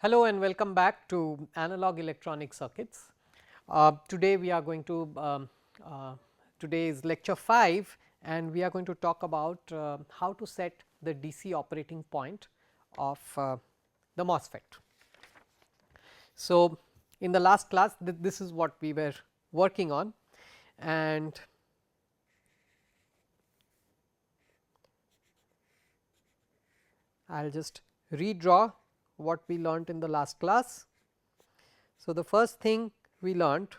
Hello and welcome back to analog electronic circuits. Today we are going to today is lecture 5 and we are going to talk about how to set the DC operating point of the MOSFET. So, in the last class this is what we were working on, and I will just redraw what we learnt in the last class. So, the first thing we learnt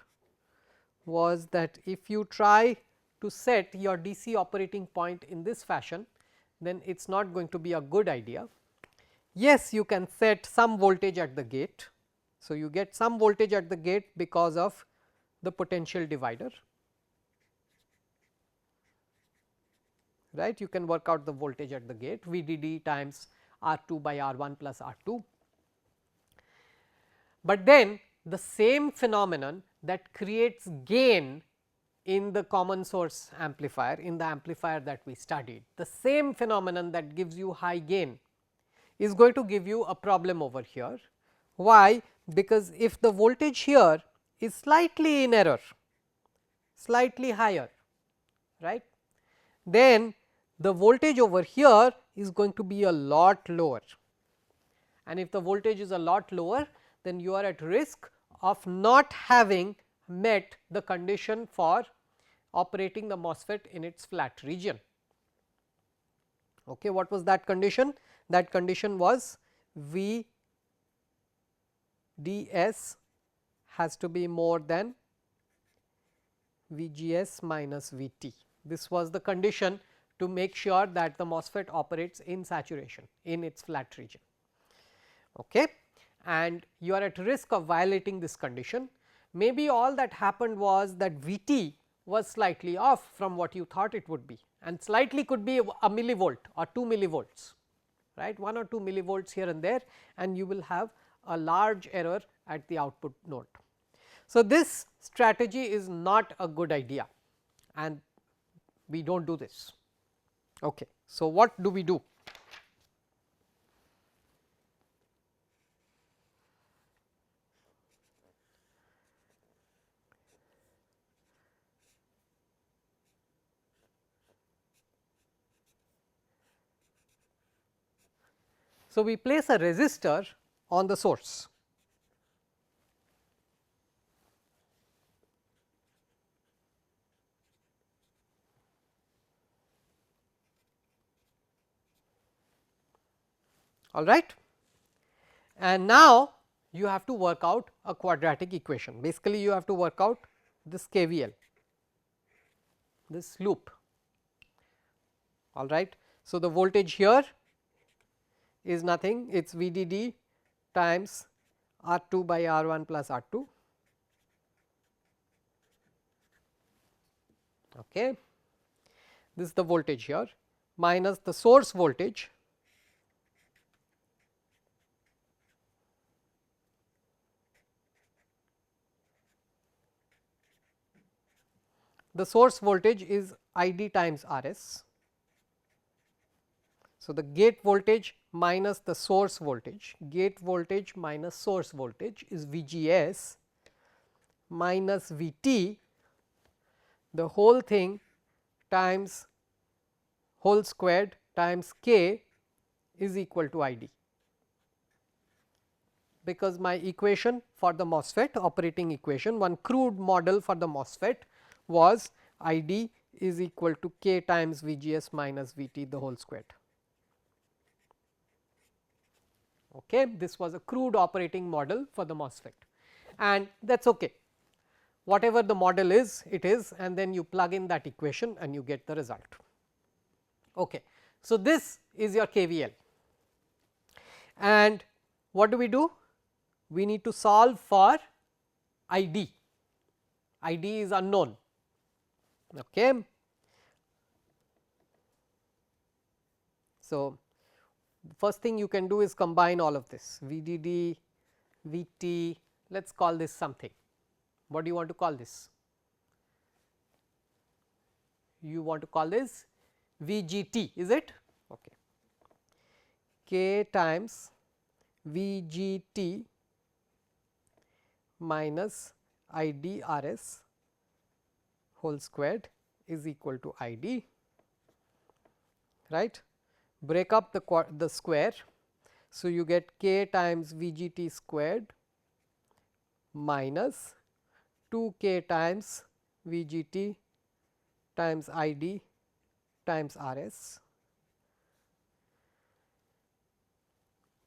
was that if you try to set your DC operating point in this fashion, then it is not going to be a good idea. Yes, you can set some voltage at the gate. So, you get some voltage at the gate because of the potential divider, right. You can work out the voltage at the gate VDD times R2 by R1 plus R2. But then the same phenomenon that creates gain in the common source amplifier, in the amplifier that we studied, the same phenomenon that gives you high gain is going to give you a problem over here. Why? Because if the voltage here is slightly in error, slightly higher, right, then the voltage over here is going to be a lot lower, and if the voltage is a lot lower, then you are at risk of not having met the condition for operating the MOSFET in its flat region. Okay, what was that condition? That condition was VDS has to be more than VGS minus VT. This was the condition to make sure that the MOSFET operates in saturation in its flat region. Okay. And you are at risk of violating this condition. Maybe all that happened was that VT was slightly off from what you thought it would be, and slightly could be a millivolt or 2 millivolts, right, 1 or 2 millivolts here and there, and you will have a large error at the output node. So, this strategy is not a good idea and we do not do this. Okay. So, what do we do? So, we place a resistor on the source. All right. And now, you have to work out a quadratic equation. Basically, you have to work out this KVL, this loop. All right. So, the voltage here is nothing, it is VDD times R2 by R1 plus R2. Okay. This is the voltage here minus the source voltage is ID times RS. So, the gate voltage minus the source voltage, gate voltage minus source voltage is VGS minus VT, the whole thing times whole squared times K is equal to ID, because my equation for the MOSFET, operating equation, one crude model for the MOSFET was ID is equal to K times VGS minus VT the whole squared. Okay. This was a crude operating model for the MOSFET, and that is okay. Whatever the model is, it is, and then you plug in that equation and you get the result. Okay. So, this is your KVL, and what do? We need to solve for ID. ID is unknown. Okay. So, first thing you can do is combine all of this VDD, VT, let us call this something. What do you want to call this? You want to call this VGT, is it? Okay. K times VGT minus IDRS whole squared is equal to ID, right. Break up the square. So, you get k times VGT squared minus 2k times VGT times ID times RS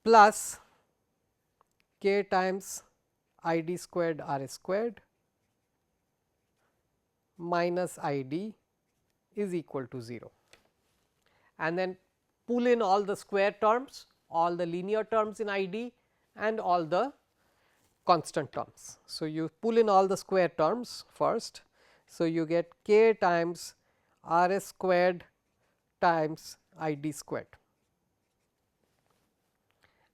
plus k times ID squared RS squared minus ID is equal to 0, and then pull in all the square terms, all the linear terms in ID and all the constant terms. So, you pull in all the square terms first. So, you get k times RS squared times ID squared,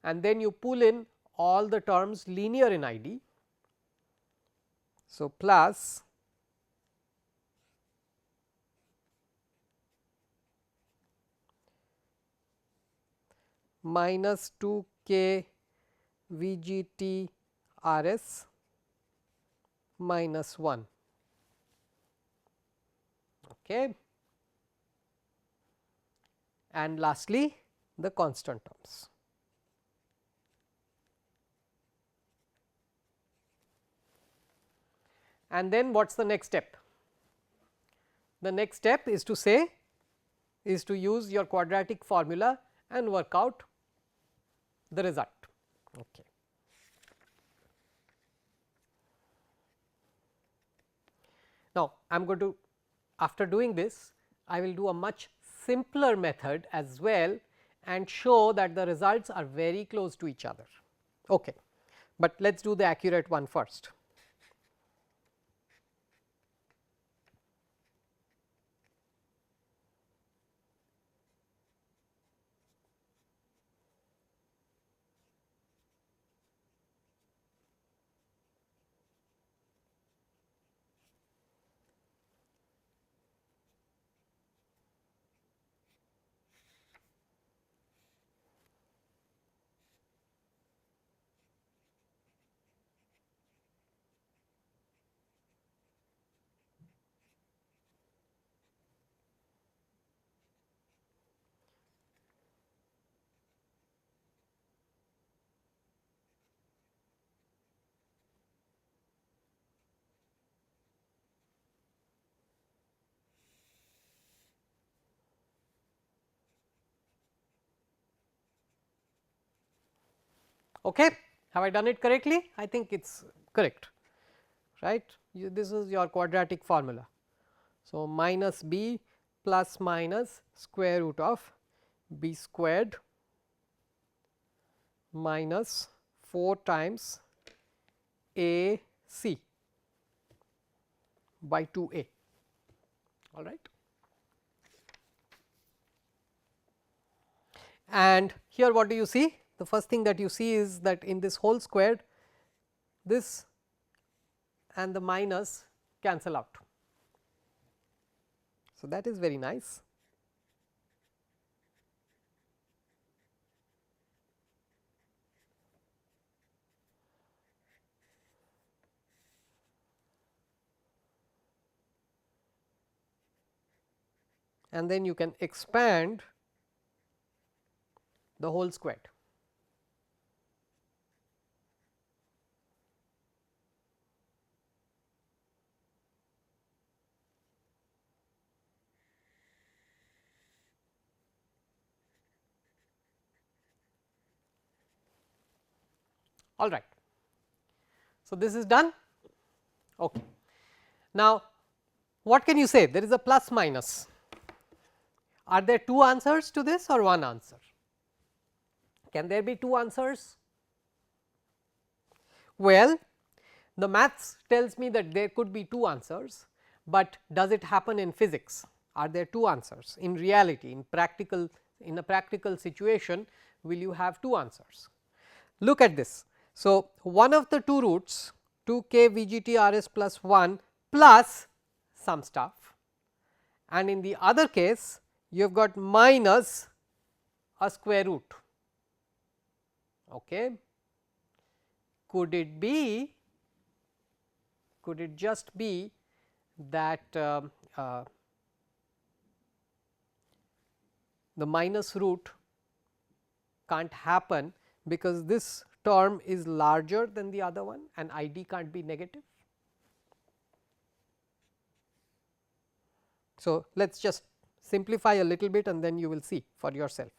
and then you pull in all the terms linear in ID. So, plus minus 2k VGT RS minus 1. Okay. And lastly, the constant terms. And then what is the next step? The next step is to say, is to use your quadratic formula and work out the result. Okay. Now, I am going to, after doing this, I will do a much simpler method as well and show that the results are very close to each other. Okay. But let us do the accurate one first. Okay. Have I done it correctly? I think it is correct, right. This is your quadratic formula. So, minus b plus minus square root of b squared minus 4 times a c by 2a, all right. And here what do you see? The first thing that you see is that in this whole squared, this and the minus cancel out. So, that is very nice. And then you can expand the whole squared. All right. So, this is done. Okay. Now, what can you say? There is a plus minus. Are there two answers to this or one answer? Can there be two answers? Well, the maths tells me that there could be two answers, but does it happen in physics? Are there two answers? In reality, in a practical situation, will you have two answers? Look at this. So, one of the two roots 2k VGT RS plus 1 plus some stuff, and in the other case you have got minus a square root. Okay. Could it be, could it just be that the minus root can't happen because this term is larger than the other one and ID can't be negative? So, let us just simplify a little bit and then you will see for yourself.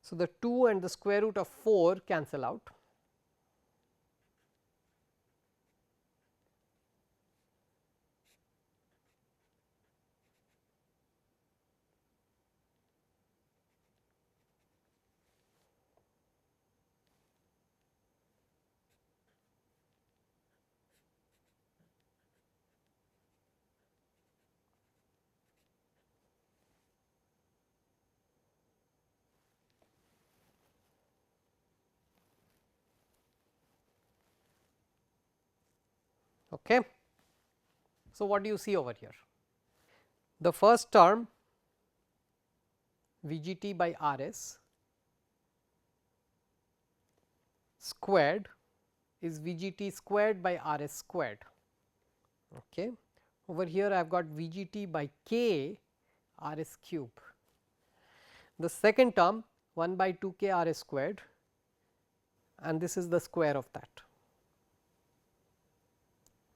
So, the 2 and the square root of 4 cancel out. Okay. So, what do you see over here? The first term VGT by RS squared is VGT squared by RS squared. Okay. Over here I have got VGT by K RS cube. The second term 1 by 2 K RS squared, and this is the square of that.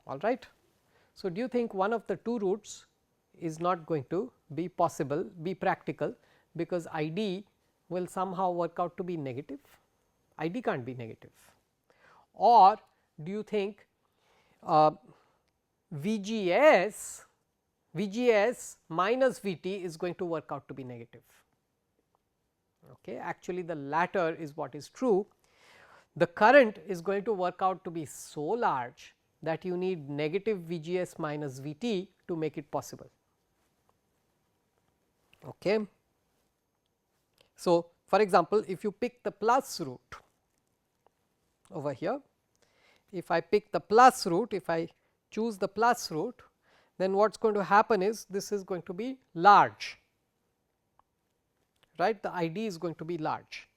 All right. So, do you think one of the two roots is not going to be possible, be practical, because ID will somehow work out to be negative? ID can't be negative. Or do you think VGS minus VT is going to work out to be negative? Okay. Actually, the latter is what is true. The current is going to work out to be so large that you need negative VGS minus VT to make it possible. Okay. So, for example, if you pick the plus root over here, if I pick the plus root, if I choose the plus root, then what is going to happen is this is going to be large, right. The ID is going to be large.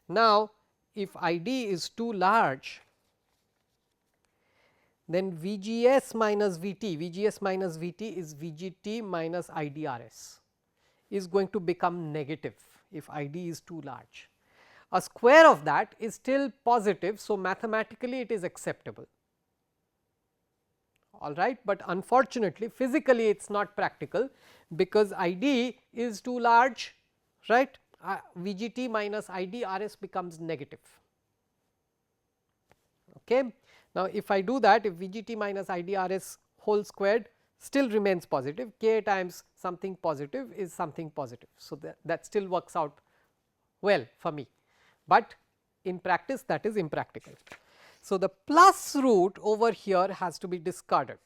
Now, if ID is too large, then VGS minus VT is VGT minus IDRS is going to become negative if ID is too large. A square of that is still positive, so mathematically it is acceptable, all right, but unfortunately physically it is not practical because ID is too large, right. VGT minus IDRS becomes negative. Okay. Now, if I do that, if VGT minus IDRS whole squared still remains positive, K times something positive is something positive. So, that still works out well for me, but in practice that is impractical. So, the plus root over here has to be discarded.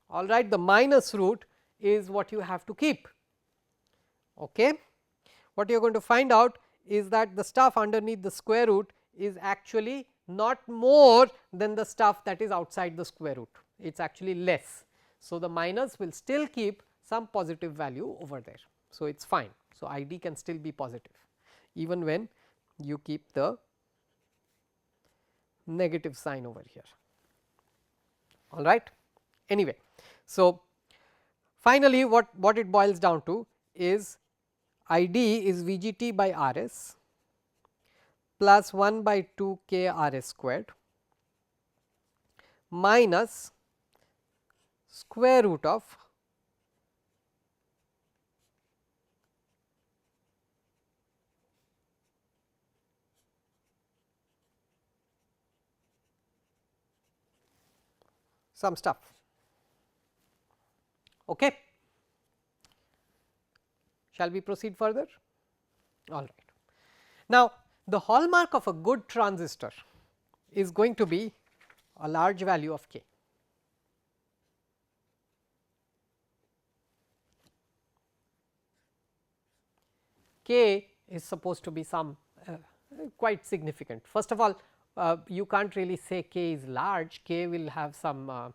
All right, the minus root is what you have to keep. Okay. What you are going to find out is that the stuff underneath the square root is actually not more than the stuff that is outside the square root, it is actually less. So, the minus will still keep some positive value over there. So, it is fine. So, ID can still be positive even when you keep the negative sign over here, all right. Anyway, so finally, what it boils down to is ID is VGT by RS plus 1 by 2 K RS squared minus square root of some stuff. Okay. Shall we proceed further? All right. Now, the hallmark of a good transistor is going to be a large value of k. K is supposed to be some quite significant. First of all, you can't really say k is large, k will have some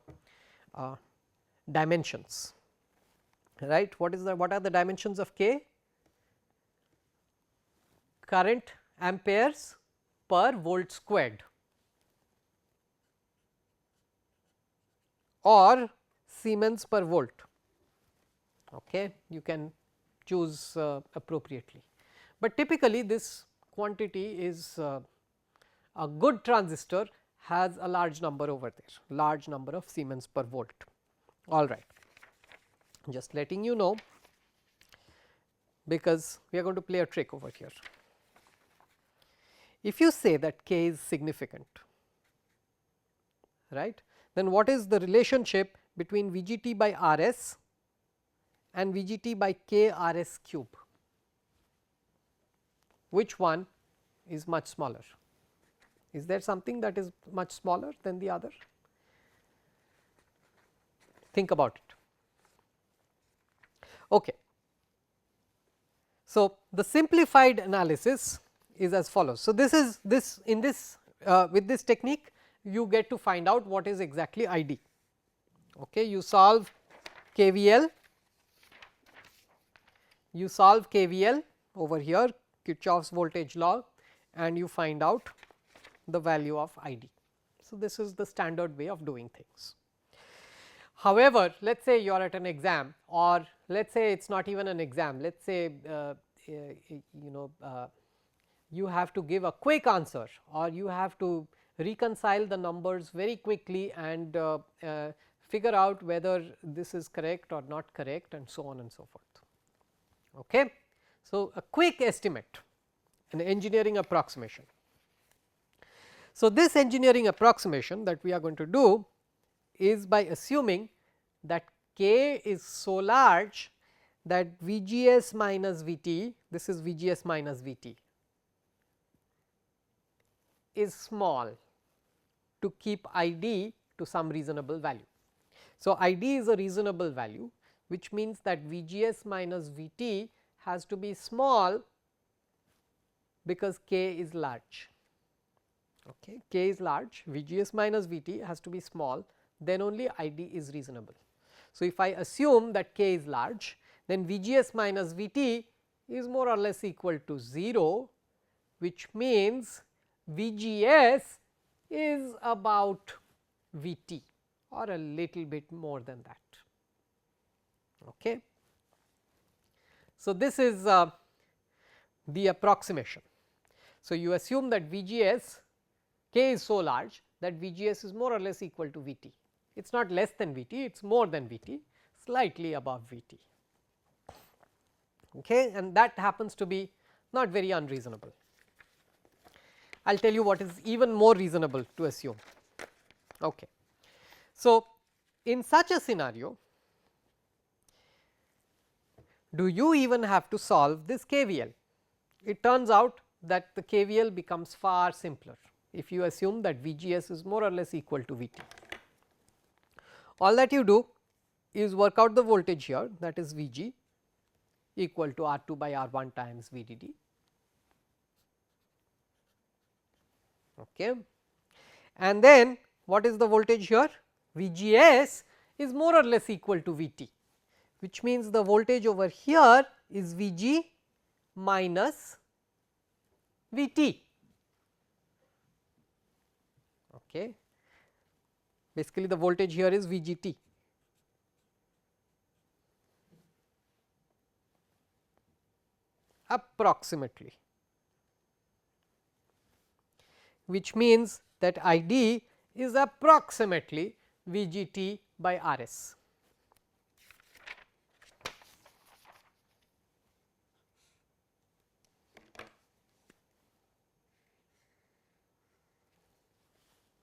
dimensions, right. What are the dimensions of k? Current amperes per volt squared or Siemens per volt. Okay. You can choose appropriately, but typically this quantity is a good transistor has a large number over there, large number of Siemens per volt. All right, just letting you know, because we are going to play a trick over here. If you say that k is significant, right, then what is the relationship between VGT by Rs and VGT by k Rs cube? Which one is much smaller? Is there something that is much smaller than the other? Think about it. Okay. So, the simplified analysis is as follows. So, this is with this technique you get to find out what is exactly ID. Okay. You solve KVL over here, Kirchhoff's voltage law, and you find out the value of ID. So, this is the standard way of doing things. However, let us say you are at an exam, or let us say it is not even an exam, let us say you have to give a quick answer, or you have to reconcile the numbers very quickly and figure out whether this is correct or not correct, and so on and so forth. Okay. So, a quick estimate, an engineering approximation. So, this engineering approximation that we are going to do is by assuming that k is so large that VGS minus VT, this is VGS minus VT, is small to keep ID to some reasonable value. So, ID is a reasonable value, which means that VGS minus VT has to be small because k is large. Okay. K is large, VGS minus VT has to be small, then only ID is reasonable. So, if I assume that k is large, then VGS minus VT is more or less equal to 0, which means VGS is about VT or a little bit more than that. Okay. So, this is the approximation. So, you assume that VGS k is so large that VGS is more or less equal to VT. It is not less than VT, it is more than VT, slightly above VT. Okay, and that happens to be not very unreasonable. I will tell you what is even more reasonable to assume. Okay. So, in such a scenario, do you even have to solve this KVL? It turns out that the KVL becomes far simpler if you assume that VGS is more or less equal to VT. All that you do is work out the voltage here, that is Vg equal to R2 by R1 times VDD. Okay. And then what is the voltage here? VGS is more or less equal to VT, which means the voltage over here is Vg minus VT. Okay. Basically the voltage here is VGT. Approximately, which means that ID is approximately VGT by Rs.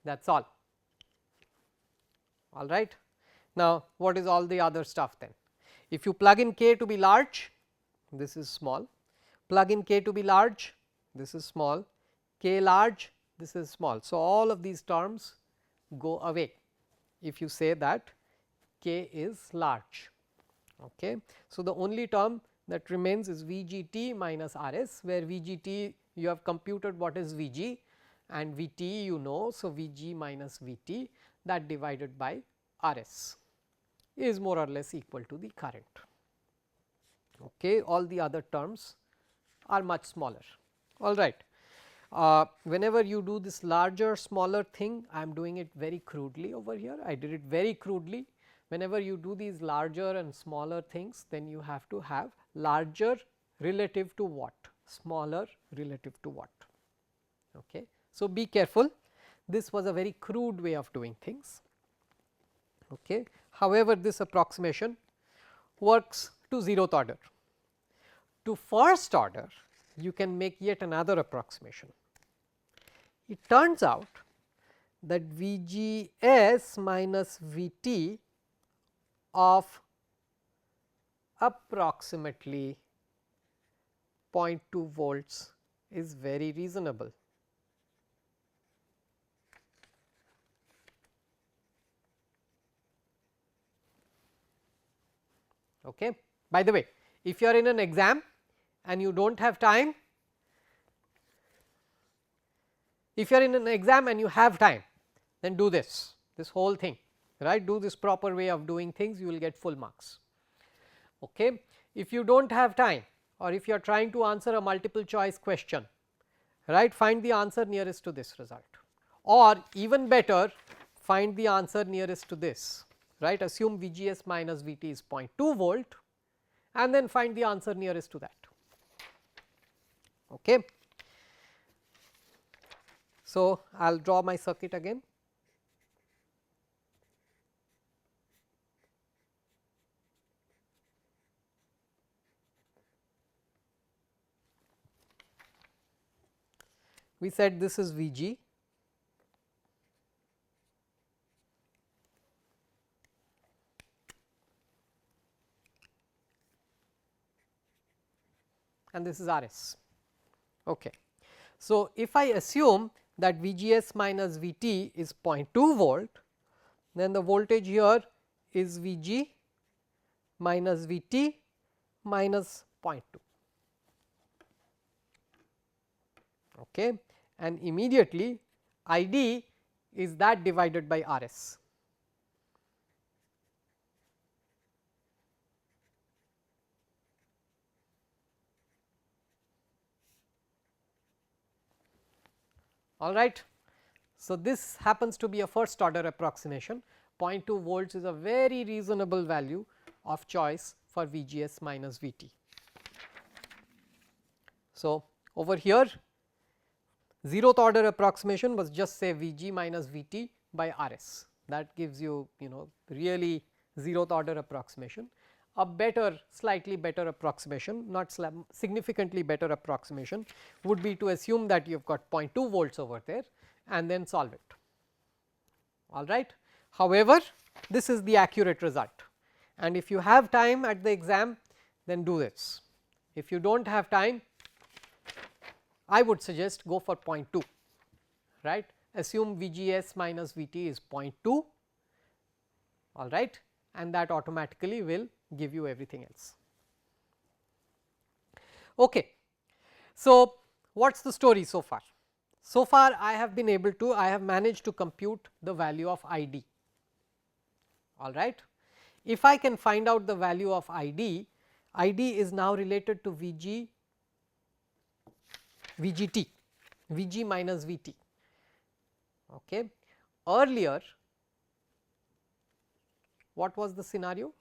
That is all. All right. Now, what is all the other stuff then? If you plug in k to be large, this is small, plug in k to be large, this is small, k large, this is small. So, all of these terms go away if you say that k is large. Okay. So, the only term that remains is VGT minus RS, where VGT you have computed what is VG and VT you know. So, VG minus VT, that divided by RS is more or less equal to the current. Okay. All the other terms are much smaller. All right. Whenever you do this larger smaller thing, I am doing it very crudely over here. I did it very crudely. Whenever you do these larger and smaller things, then you have to have larger relative to what, smaller relative to what. Okay. So, be careful, this was a very crude way of doing things. Okay. However, this approximation works to 0th order. To first order, you can make yet another approximation. It turns out that VGS minus VT of approximately 0.2 volts is very reasonable. Okay. By the way, if you are in an exam and you do not have time, if you are in an exam and you have time, then do this whole thing, right, do this proper way of doing things, you will get full marks. Okay. If you do not have time, or if you are trying to answer a multiple choice question, right, find the answer nearest to this result, or even better, find the answer nearest to this, right, assume VGS minus VT is 0.2 volt and then find the answer nearest to that. Okay. So, I will draw my circuit again. We said this is VG, and this is RS. Okay. So, if I assume that VGS minus VT is 0.2 volt, then the voltage here is VG minus VT minus 0.2. Okay. And immediately ID is that divided by RS. All right. So, this happens to be a first order approximation. 0.2 volts is a very reasonable value of choice for VGS minus VT. So, over here 0th order approximation was just say VG minus VT by RS, that gives you really 0th order approximation. A better, slightly better approximation, not significantly better approximation, would be to assume that you have got 0.2 volts over there and then solve it. All right. However, this is the accurate result, and if you have time at the exam, then do this. If you do not have time, I would suggest go for 0.2, right. Assume VGS minus VT is 0.2, all right, and that automatically will give you everything else. Okay. So, what is the story so far? So far I have been able to, I have managed to compute the value of ID, all right. If I can find out the value of ID, ID is now related to VGT, VG minus VT. Okay. Earlier, what was the scenario?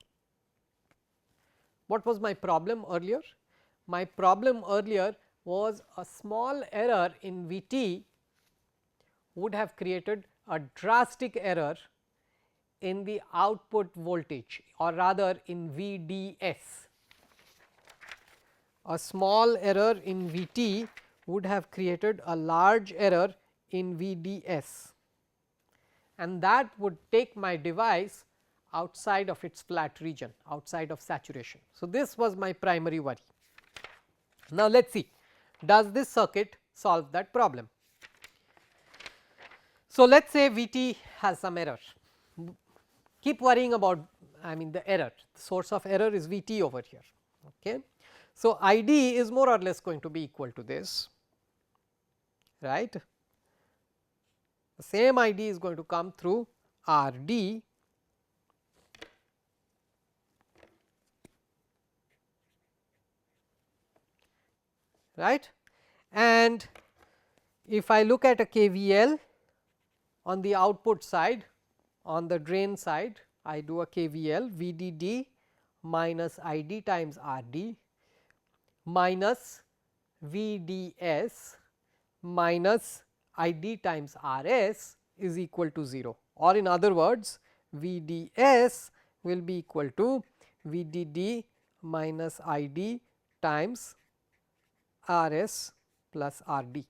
What was my problem earlier? My problem earlier was a small error in VT would have created a drastic error in the output voltage, or rather in VDS. A small error in VT would have created a large error in VDS, and that would take my device outside of its flat region, outside of saturation. So, this was my primary worry. Now, let us see, does this circuit solve that problem? So, let us say Vt has some error, keep worrying about, I mean the error, the source of error is Vt over here. Okay. So, Id is more or less going to be equal to this, right. The same Id is going to come through Rd right, and if I look at a KVL on the output side, on the drain side I do a KVL VDD minus ID times RD minus VDS minus ID times RS is equal to 0, or in other words VDS will be equal to VDD minus ID times RS plus RD.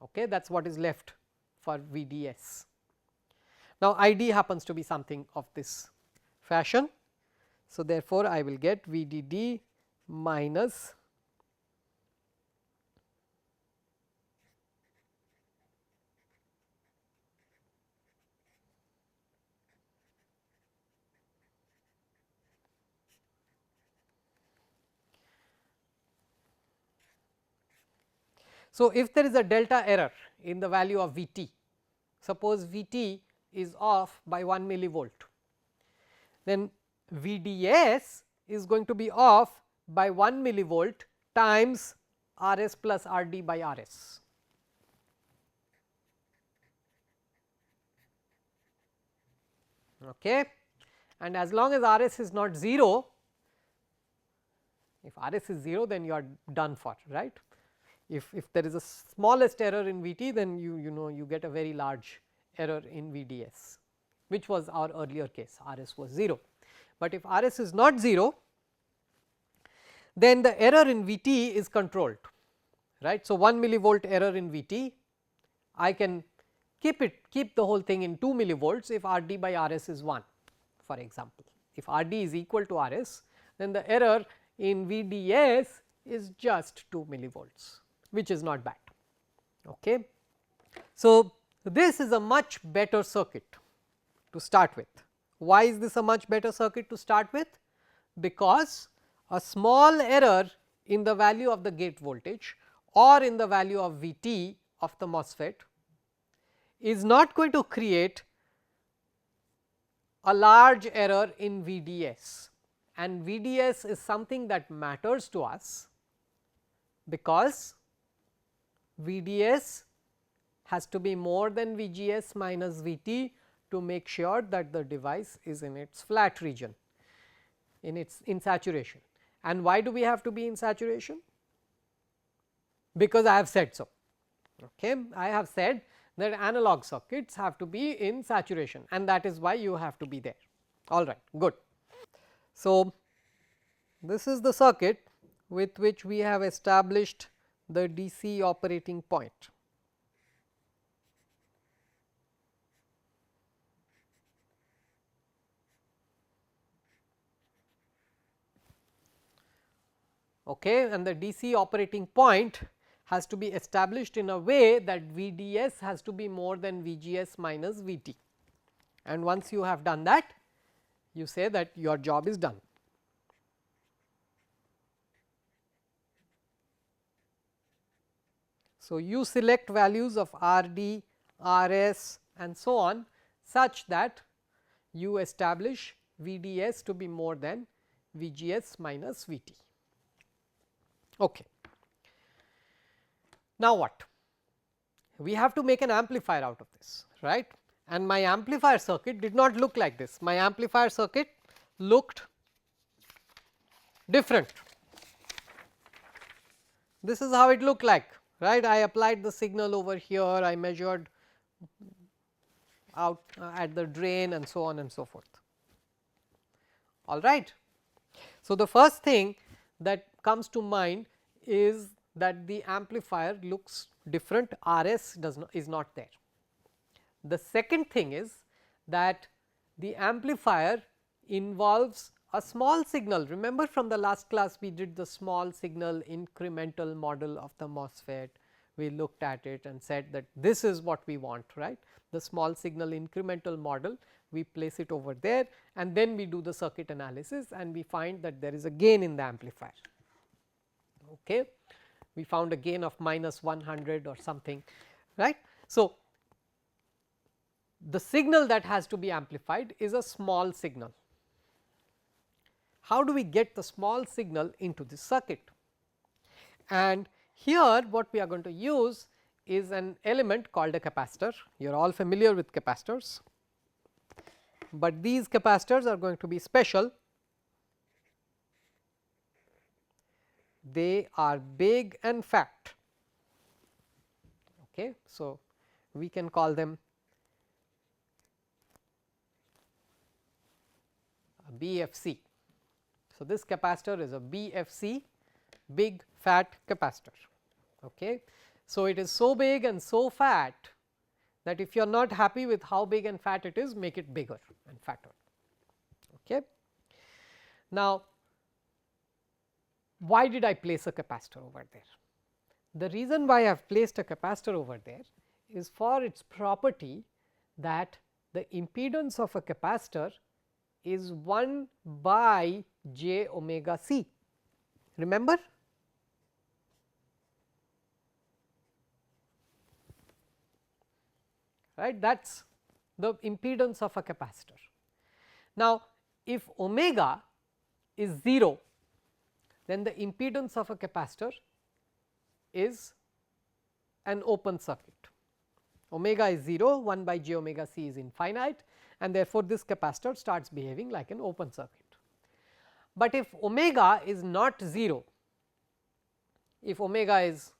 Okay, that is what is left for VDS. Now, ID happens to be something of this fashion. So, therefore, I will get VDD minus So, if there is a delta error in the value of Vt, suppose Vt is off by 1 millivolt, then Vds is going to be off by 1 millivolt times Rs plus Rd by Rs. Okay. And as long as Rs is not 0, if Rs is 0 then you are done for, right. If there is a smallest error in Vt, then you know you get a very large error in Vds, which was our earlier case, Rs was 0. But if Rs is not 0, then the error in Vt is controlled, right. So, 1 millivolt error in Vt, I can keep the whole thing in 2 millivolts if Rd by Rs is 1, for example. If Rd is equal to Rs, then the error in Vds is just 2 millivolts, which is not bad. Okay. So, this is a much better circuit to start with. Why is this a much better circuit to start with? Because a small error in the value of the gate voltage or in the value of Vt of the MOSFET is not going to create a large error in Vds, and Vds is something that matters to us because Vds has to be more than Vgs minus Vt to make sure that the device is in its flat region, in saturation. And why do we have to be in saturation? Because I have said so. Okay. I have said that analog circuits have to be in saturation, and that is why you have to be there. All right, good. So, this is the circuit with which we have established the DC operating point. Okay, and the DC operating point has to be established in a way that Vds has to be more than Vgs minus Vt, and once you have done that, you say that your job is done. So, you select values of Rd, Rs and so on such that you establish Vds to be more than Vgs minus Vt. Okay. Now, what? We have to make an amplifier out of this, right, and my amplifier circuit did not look like this. My amplifier circuit looked different. This is how it looked like, right. I applied the signal over here, I measured out at the drain and so on and so forth. All right. So, the first thing that comes to mind is that the amplifier looks different, Rs is not there. The second thing is that the amplifier involves a small signal. Remember from the last class we did the small signal incremental model of the MOSFET, we looked at it and said that this is what we want, right. The small signal incremental model, we place it over there and then we do the circuit analysis and we find that there is a gain in the amplifier. Okay. We found a gain of minus 100 or something, right. So, the signal that has to be amplified is a small signal. How do we get the small signal into this circuit? And here what we are going to use is an element called a capacitor. You are all familiar with capacitors, but these capacitors are going to be special. They are big and fat. Okay. So, we can call them a BFC. So, this capacitor is a BFC, big fat capacitor. Okay. So, it is so big and so fat that if you are not happy with how big and fat it is, make it bigger and fatter. Okay. Now, why did I place a capacitor over there? The reason why I have placed a capacitor over there is for its property that the impedance of a capacitor is 1 by j omega c. Remember? Right, that is the impedance of a capacitor. Now, if omega is 0, then the impedance of a capacitor is an open circuit. Omega is 0, 1 by j omega c is infinite, and therefore, this capacitor starts behaving like an open circuit. But if omega is not 0, if omega is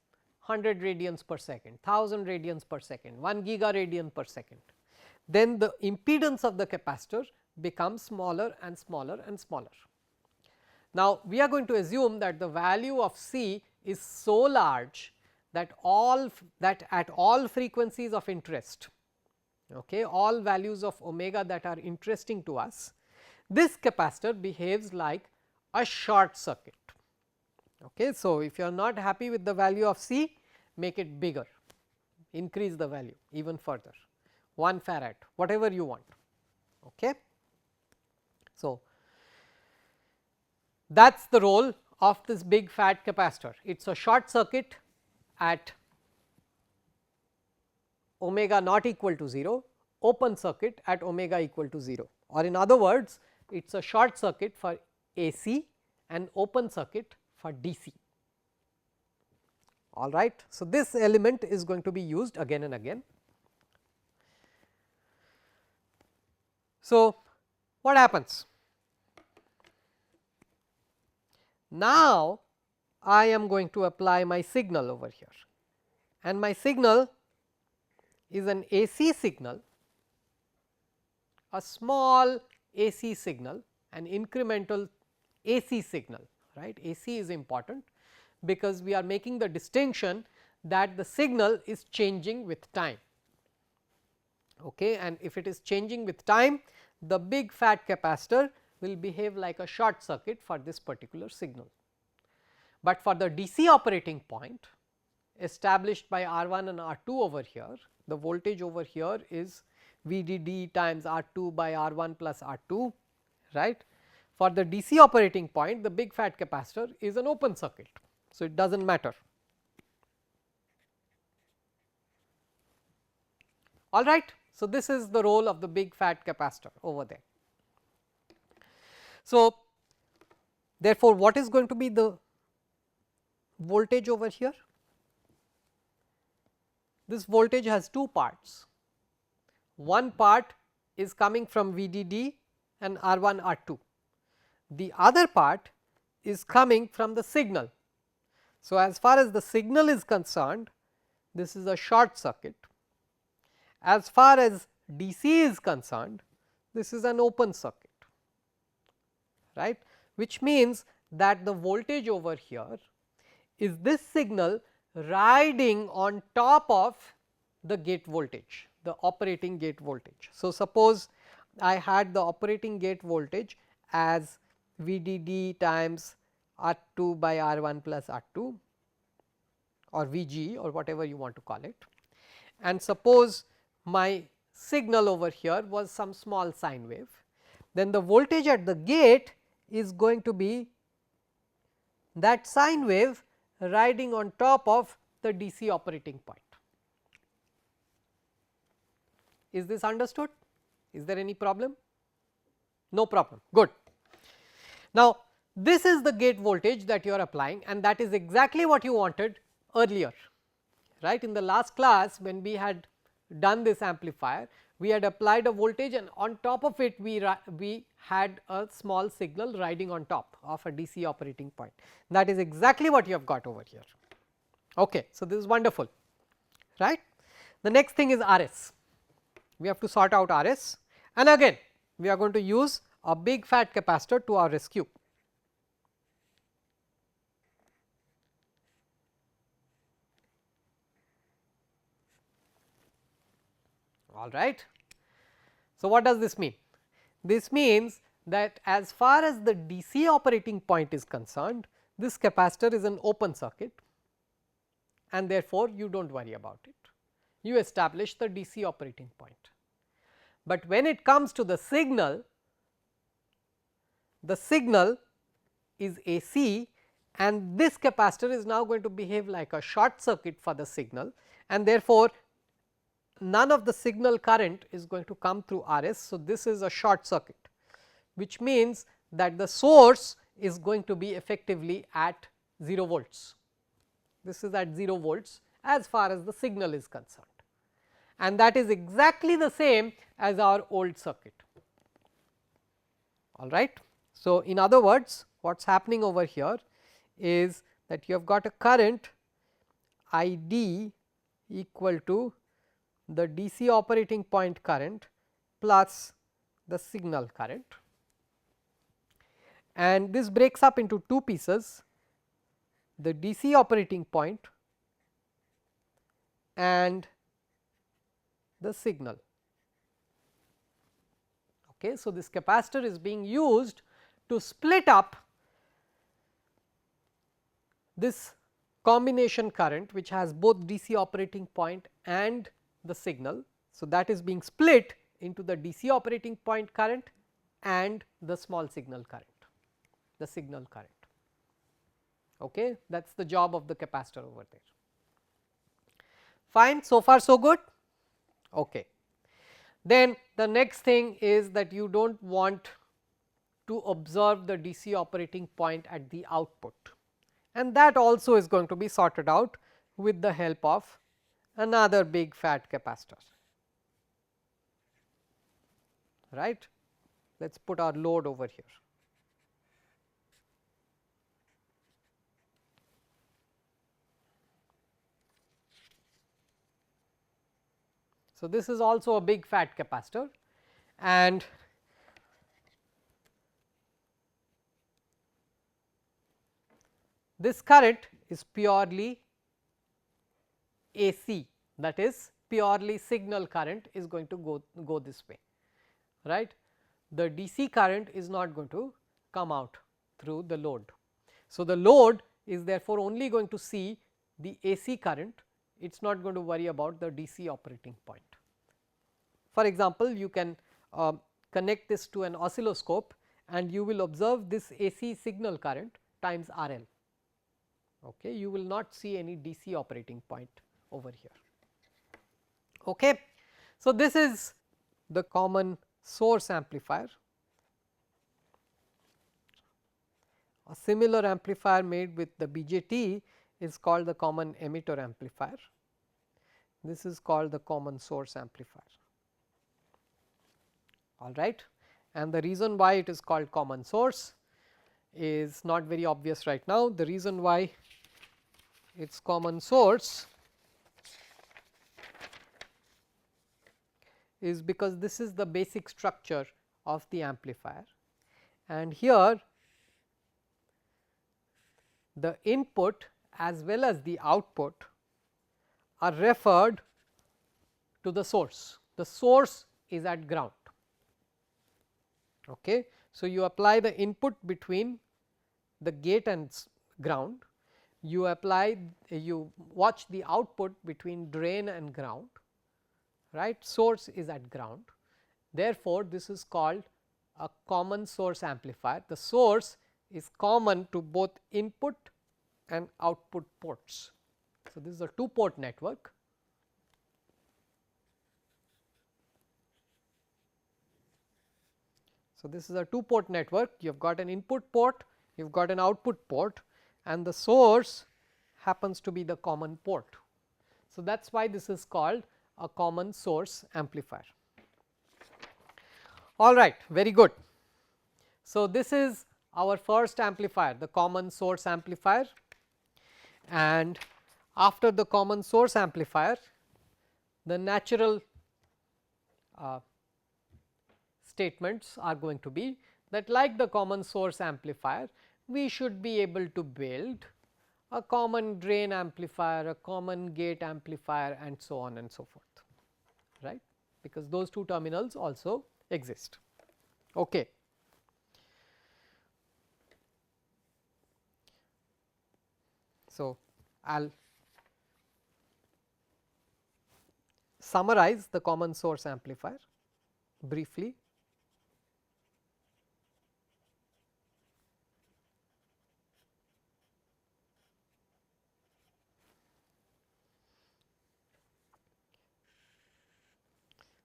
100 radians per second, 1000 radians per second, 1 gigaradian per second, then the impedance of the capacitor becomes smaller and smaller and smaller. Now, we are going to assume that the value of C is so large that at all frequencies of interest, okay, all values of omega that are interesting to us, this capacitor behaves like a short circuit. Okay. So, if you are not happy with the value of C, make it bigger, increase the value even further, 1 farad, whatever you want. Okay. So, that is the role of this big fat capacitor. It is a short circuit at omega not equal to 0, open circuit at omega equal to 0, or in other words, it is a short circuit for AC and open circuit for DC. All right. So, this element is going to be used again and again. So, what happens? Now, I am going to apply my signal over here, and my signal is an AC signal, a small AC signal, an incremental AC signal, right. AC is important because we are making the distinction that the signal is changing with time. Okay, and if it is changing with time, the big fat capacitor will behave like a short circuit for this particular signal. But for the DC operating point established by R1 and R2 over here, the voltage over here is VDD times R2 by R1 plus R2, right. For the DC operating point, the big fat capacitor is an open circuit. So, it does not matter. All right. So, this is the role of the big fat capacitor over there. So, therefore, what is going to be the voltage over here? This voltage has two parts. One part is coming from VDD and R1 R2. The other part is coming from the signal. So, as far as the signal is concerned, this is a short circuit. As far as DC is concerned, this is an open circuit, right, which means that the voltage over here is this signal riding on top of the gate voltage, the operating gate voltage. So, suppose I had the operating gate voltage as VDD times R2 by R1 plus R2, or Vg or whatever you want to call it, and suppose my signal over here was some small sine wave, then the voltage at the gate is going to be that sine wave riding on top of the DC operating point. Is this understood? Is there any problem? No problem, good. Now, this is the gate voltage that you are applying, and that is exactly what you wanted earlier, right. In the last class when we had done this amplifier, we had applied a voltage and on top of it we had a small signal riding on top of a DC operating point. That is exactly what you have got over here. Okay. So, this is wonderful, right. The next thing is RS. We have to sort out RS, and again we are going to use a big fat capacitor to our rescue. All right. So, what does this mean? This means that as far as the DC operating point is concerned, this capacitor is an open circuit, and therefore, you do not worry about it. You establish the DC operating point. But when it comes to the signal is AC, and this capacitor is now going to behave like a short circuit for the signal, and therefore, none of the signal current is going to come through RS. So, this is a short circuit, which means that the source is going to be effectively at 0 volts. This is at 0 volts as far as the signal is concerned, and that is exactly the same as our old circuit. All right. So, in other words, what is happening over here is that you have got a current ID equal to the DC operating point current plus the signal current, and this breaks up into two pieces, the DC operating point and the signal. Okay. So, this capacitor is being used to split up this combination current, which has both DC operating point and the signal. So, that is being split into the DC operating point current and the small signal current, the signal current. Okay. That is the job of the capacitor over there. Fine, so far so good. Okay. Then the next thing is that you do not want to observe the DC operating point at the output, and that also is going to be sorted out with the help of another big fat capacitor, right. Let us put our load over here. So, this is also a big fat capacitor, and this current is purely AC, that is purely signal current is going to go this way, right. The DC current is not going to come out through the load. So, the load is therefore only going to see the AC current, it is not going to worry about the DC operating point. For example, you can connect this to an oscilloscope and you will observe this AC signal current times RL. Okay. You will not see any DC operating point over here. Okay. So, this is the common source amplifier. A similar amplifier made with the BJT is called the common emitter amplifier. This is called the common source amplifier. All right. And the reason why it is called common source is not very obvious right now. The reason why it is common source is because this is the basic structure of the amplifier, and here the input as well as the output are referred to the source. The source is at ground. Okay. So, you apply the input between the gate and ground, you apply, you watch the output between drain and ground, right, source is at ground. Therefore, this is called a common source amplifier. The source is common to both input and output ports. So, this is a 2 port network. So, this is a 2 port network, you have got an input port, you have got an output port, and the source happens to be the common port. So, that is why this is called a common source amplifier. All right, very good. So, this is our first amplifier, the common source amplifier, and after the common source amplifier, the natural statements are going to be that, like the common source amplifier, we should be able to build a common drain amplifier, a common gate amplifier, and so on and so forth, right, because those 2 terminals also exist. Okay. So, I will summarize the common source amplifier briefly.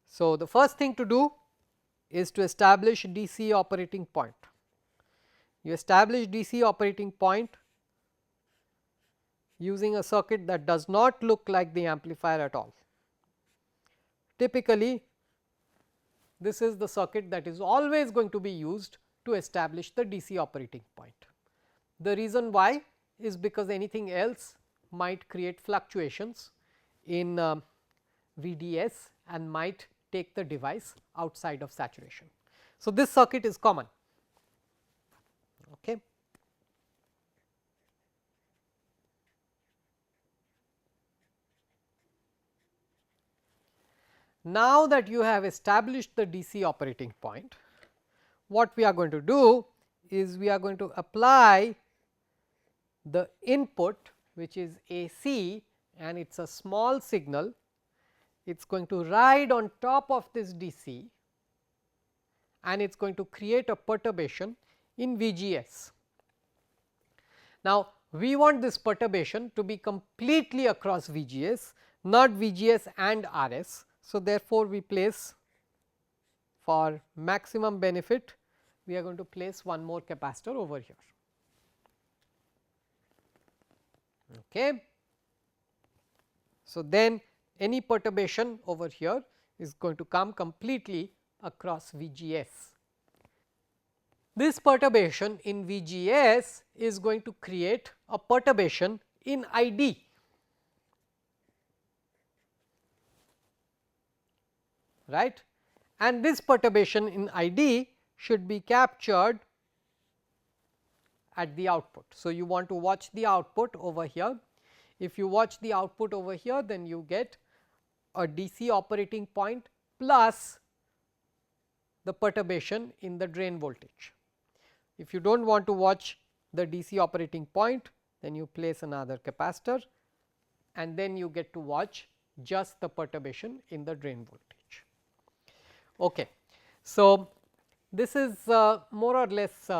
So, the first thing to do is to establish DC operating point. You establish DC operating point using a circuit that does not look like the amplifier at all. Typically, this is the circuit that is always going to be used to establish the DC operating point. The reason why is because anything else might create fluctuations in VDS and might take the device outside of saturation. So, this circuit is common. Okay. Now that you have established the DC operating point, what we are going to do is we are going to apply the input, which is AC, and it is a small signal. It is going to ride on top of this DC and it is going to create a perturbation in VGS. Now, we want this perturbation to be completely across VGS, not VGS and RS. So, therefore, we place, for maximum benefit, we are going to place one more capacitor over here. Okay. So, then any perturbation over here is going to come completely across VGS. This perturbation in VGS is going to create a perturbation in ID. Right, and this perturbation in ID should be captured at the output. So, you want to watch the output over here. If you watch the output over here, then you get a DC operating point plus the perturbation in the drain voltage. If you do not want to watch the DC operating point, then you place another capacitor and then you get to watch just the perturbation in the drain voltage. Okay. So, this is more or less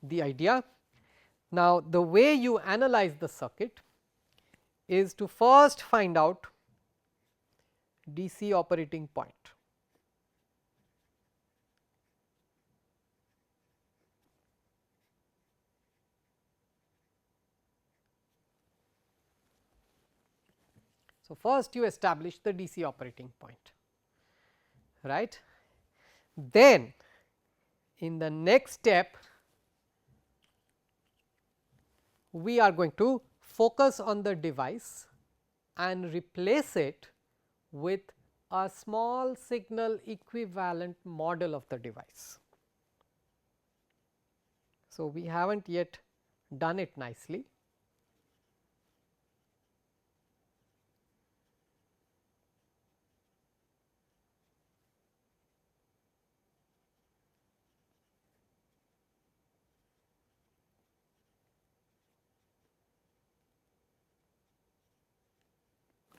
the idea. Now, the way you analyze the circuit is to first find out DC operating point. So, first you establish the DC operating point, right. Then in the next step we are going to focus on the device and replace it with a small signal equivalent model of the device. So, we have not yet done it nicely.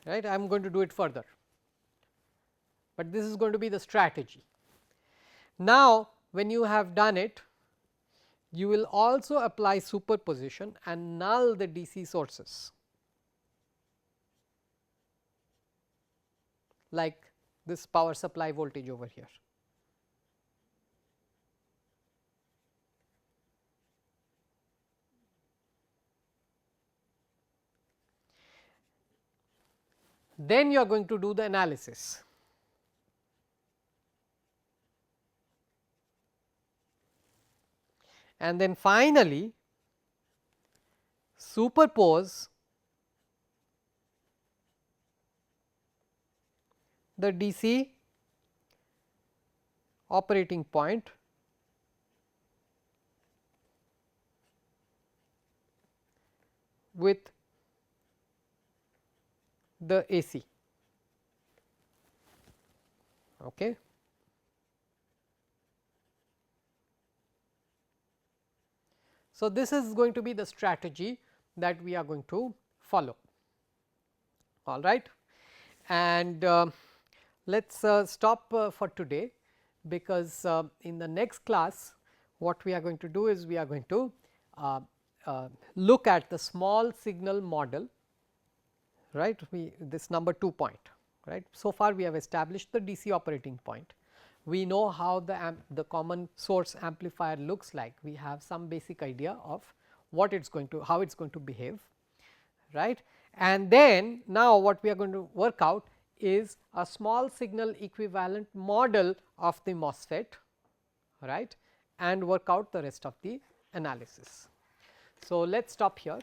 right. I am going to do it further, but this is going to be the strategy. Now, when you have done it, you will also apply superposition and null the DC sources, like this power supply voltage over here. Then you are going to do the analysis. And then finally, superpose the DC operating point with the AC. Okay. So, this is going to be the strategy that we are going to follow, all right. And let us stop for today, because in the next class what we are going to do is we are going to look at the small signal model, right, this number 2 point, right. So far we have established the DC operating point. We know how the common source amplifier looks like. We have some basic idea of what it is going to, how it is going to behave, right. And then now what we are going to work out is a small signal equivalent model of the MOSFET, right, and work out the rest of the analysis. So, let us stop here.